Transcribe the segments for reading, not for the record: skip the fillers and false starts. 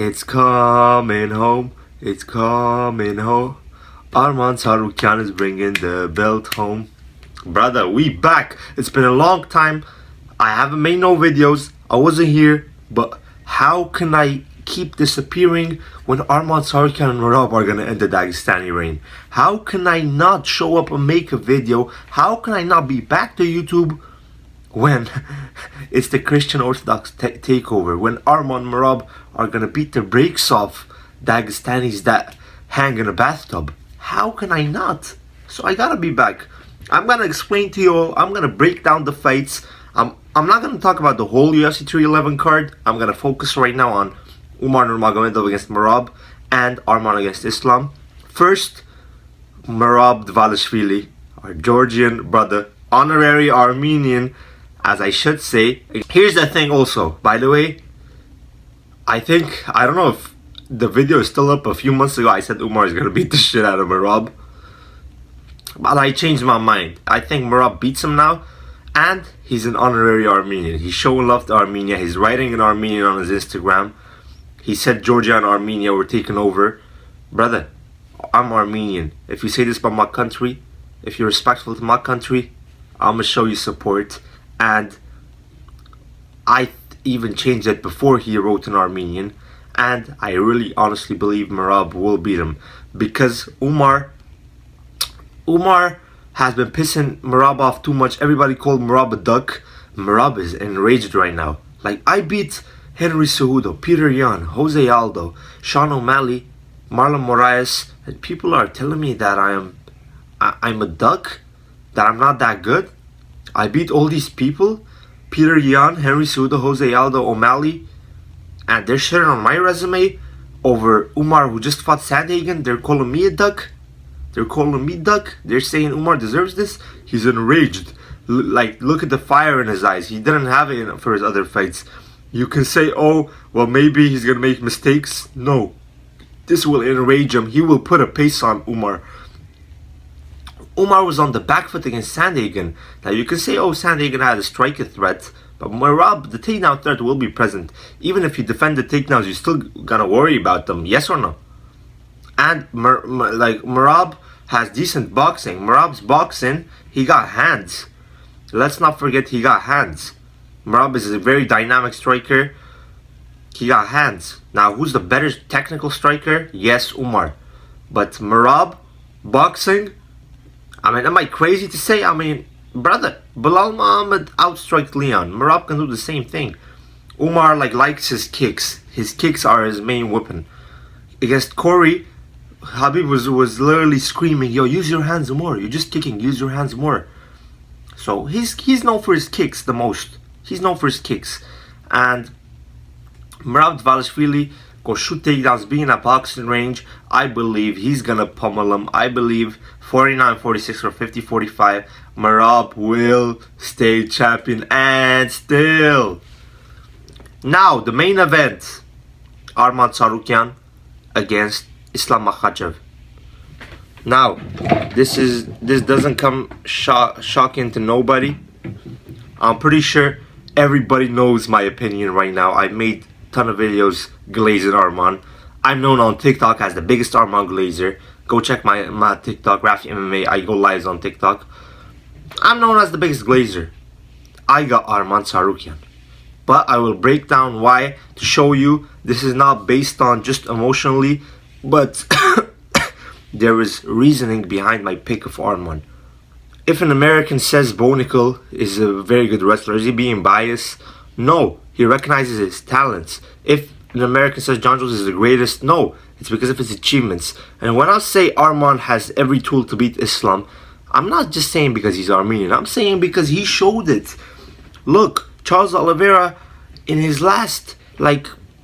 It's coming home, it's coming home. Arman Tsarukyan is bringing the belt home. Brother, we back. It's been a long time. I haven't made no videos. I wasn't here. But how can I keep disappearing when Arman Tsarukyan and Merab are gonna end the Dagestani reign? How can I not show up and make a video? How can I not be back to YouTube when it's the Christian Orthodox takeover? When Arman and Merab are gonna beat the brakes off Dagestanis that hang in a bathtub? How can I not? So I gotta be back. I'm gonna explain to you all. I'm gonna break down the fights. I'm not gonna talk about the whole UFC 311 card. I'm gonna focus right now on Umar Nurmagomedov against Merab and Arman against Islam. First, Merab Dvalishvilli, our Georgian brother, honorary Armenian, as I should say. Here's the thing also, by the way, I don't know if the video is still up. A few months ago I said Umar is gonna beat the shit out of Merab, but I changed my mind. I think Merab beats him now, and he's an honorary Armenian. He's showing love to Armenia. He's writing in Armenian on his Instagram. He said Georgia and Armenia were taken over. Brother, I'm Armenian. If you say this about my country, if you're respectful to my country, I'm gonna show you support. And I even changed it before he wrote in Armenian. And I really honestly believe Merab will beat him, because Umar has been pissing Merab off too much. Everybody called Merab a duck. Merab is enraged right now. Like, I beat Henry Cejudo, Peter Yan, Jose Aldo, Sean O'Malley, Marlon Moraes, and people are telling me that I'm a duck, that I'm not that good. I beat all these people, Peter Yan, Henry Cejudo, Jose Aldo, O'Malley, and they're shitting on my resume over Umar, who just fought Sandhagen. They're calling me a duck. They're saying Umar deserves this. He's enraged. Look at the fire in his eyes. He didn't have it for his other fights. You can say, oh, well, maybe he's gonna make mistakes. No, this will enrage him. He will put a pace on Umar. Umar was on the back foot against Sandhagen. Now you can say, oh, Sandhagen had a striker threat, but Merab, the takedown threat will be present. Even if you defend the takedowns, you're still gonna worry about them. Yes or no? And Merab has decent boxing. Merab's boxing, he got hands. Let's not forget he got hands. Merab is a very dynamic striker. He got hands. Now, who's the better technical striker? Yes, Umar. But Merab, boxing, I mean, am I crazy to say? I mean, brother, Bilal Muhammad outstriked Leon. Merab can do the same thing. Umar likes his kicks. His kicks are his main weapon. Against Corey, Habib was literally screaming, yo, use your hands more. You're just kicking, use your hands more. So he's known for his kicks the most. He's known for his kicks. And Merab Dvalishvilli go shoot takedowns, be in a boxing range. I believe he's gonna pummel him. I believe 49-46 or 50-45, Merab will stay champion. And still, now the main event, Arman Tsarukyan against Islam Makhachev. Now, this doesn't come shocking to nobody. I'm pretty sure everybody knows my opinion right now. I made a ton of videos glazing Arman. I'm known on TikTok as the biggest Arman glazer. Go check my TikTok, Rafi MMA. I go live on TikTok. I'm known as the biggest glazer. I got Arman Tsarukyan. But I will break down why, to show you this is not based on just emotionally, but there is reasoning behind my pick of Arman. If an American says Bonical is a very good wrestler, is he being biased? No, he recognizes his talents. If an American says John Jones is the greatest, no, it's because of his achievements. And when I say Arman has every tool to beat Islam, I'm not just saying because he's Armenian. I'm saying because he showed it. Look, Charles Oliveira, in his last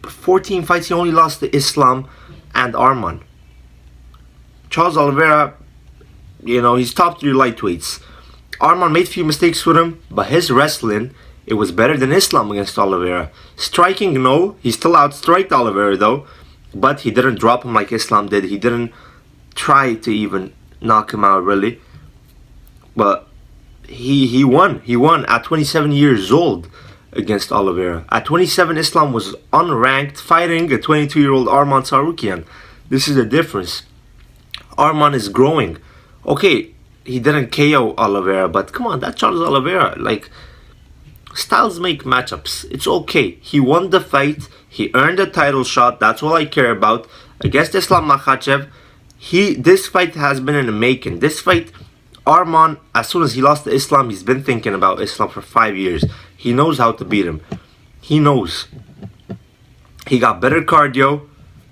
14 fights, he only lost to Islam and Arman. Charles Oliveira, he's top 3 lightweights. Arman made a few mistakes with him, but his wrestling, it was better than Islam against Oliveira. Striking, no, he still outstriked Oliveira though, but he didn't drop him like Islam did. He didn't try to even knock him out really. But he won at 27 years old. against Oliveira. At 27, Islam was unranked, fighting a 22-year-old Arman Tsarukyan. This is the difference. Arman is growing. Okay, he didn't KO Oliveira, but come on, that's Charles Oliveira. Like, styles make matchups. It's okay. He won the fight. He earned a title shot. That's all I care about. Against Islam Makhachev, this fight has been in the making. This fight, Arman, as soon as he lost to Islam, he's been thinking about Islam for 5 years. He knows how to beat him. He knows. He got better cardio.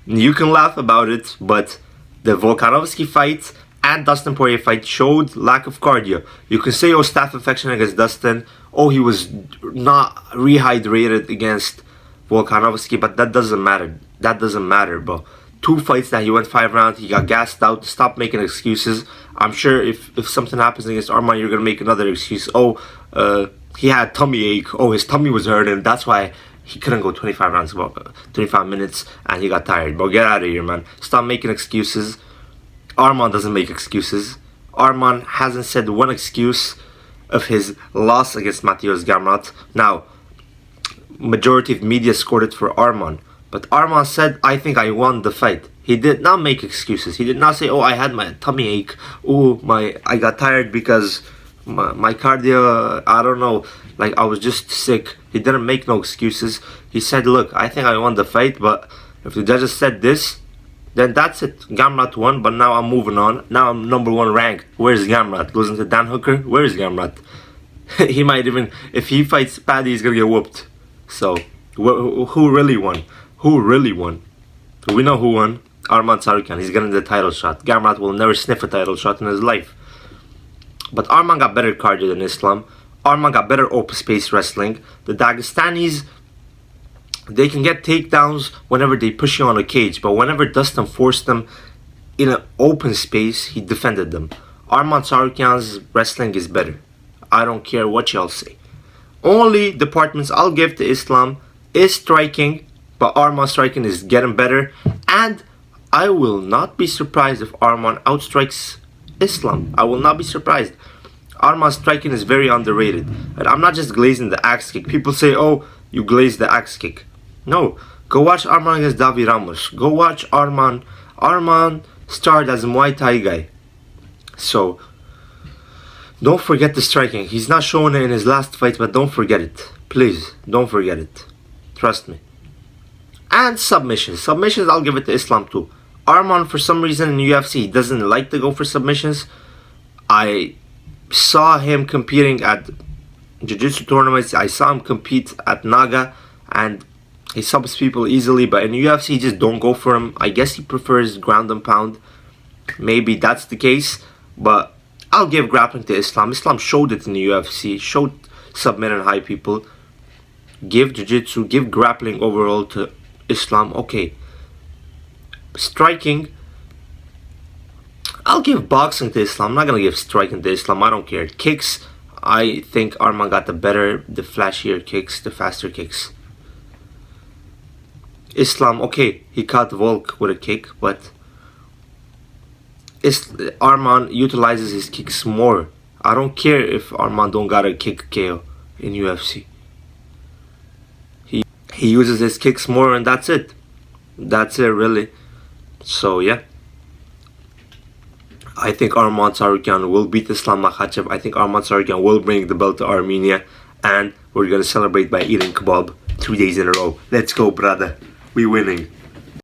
You can laugh about it, but the Volkanovski fight and Dustin Poirier fight showed lack of cardio. You can say, oh, staph infection against Dustin. Oh, he was not rehydrated against Volkanovski, but that doesn't matter. That doesn't matter, bro. 2 fights that he went 5 rounds, he got gassed out. Stop making excuses. I'm sure if something happens against Arman, you're going to make another excuse. Oh, he had tummy ache. Oh, his tummy was hurting. That's why he couldn't go 25 rounds, about 25 minutes, and he got tired. Bro, get out of here, man. Stop making excuses. Arman doesn't make excuses. Arman hasn't said one excuse of his loss against Mateusz Gamrot. Now, majority of media scored it for Arman. But Arman said, I think I won the fight. He did not make excuses. He did not say, oh, I had my tummy ache. Oh, I got tired because my cardio, I don't know. Like, I was just sick. He didn't make no excuses. He said, look, I think I won the fight, but if the judges said this, then that's it. Gamrot won, but now I'm moving on. Now I'm #1 ranked. Where's Gamrot? Losing to Dan Hooker? Where is Gamrot? He might even, if he fights Paddy, he's gonna get whooped. So, who really won? Who really won? We know who won. Arman Tsarukyan. He's getting the title shot. Gamrot will never sniff a title shot in his life. But Arman got better cardio than Islam. Arman got better open space wrestling. The Dagestanis, they can get takedowns whenever they push you on a cage. But whenever Dustin forced them in an open space, he defended them. Arman Tsarukyan's wrestling is better. I don't care what y'all say. Only departments I'll give to Islam is striking. But Arman's striking is getting better. And I will not be surprised if Arman outstrikes Islam. I will not be surprised. Arman's striking is very underrated. And I'm not just glazing the axe kick. People say, oh, you glaze the axe kick. No. Go watch Arman against Davi Ramos. Go watch Arman. Arman started as a Muay Thai guy. So, don't forget the striking. He's not showing it in his last fight, but don't forget it. Please, don't forget it. Trust me. And submissions. Submissions, I'll give it to Islam too. Arman, for some reason in UFC, he doesn't like to go for submissions. I saw him competing at jiu-jitsu tournaments. I saw him compete at Naga, and he subs people easily. But in UFC, he just don't go for him. I guess he prefers ground and pound. Maybe that's the case. But I'll give grappling to Islam. Islam showed it in the UFC. Showed submitting high people. Give jiu-jitsu, give grappling overall to Islam. Okay. Striking, I'll give boxing to Islam. I'm not gonna give striking to Islam. I don't care. Kicks, I think Arman got the flashier kicks, the faster kicks. Islam, okay, he caught Volk with a kick, but Arman utilizes his kicks more. I don't care if Arman don't got a kick KO in UFC. He uses his kicks more, and that's it. That's it, really. So, yeah. I think Arman Tsarukyan will beat Islam Makhachev. I think Arman Tsarukyan will bring the belt to Armenia. And we're going to celebrate by eating kebab 2 days in a row. Let's go, brother. We winning.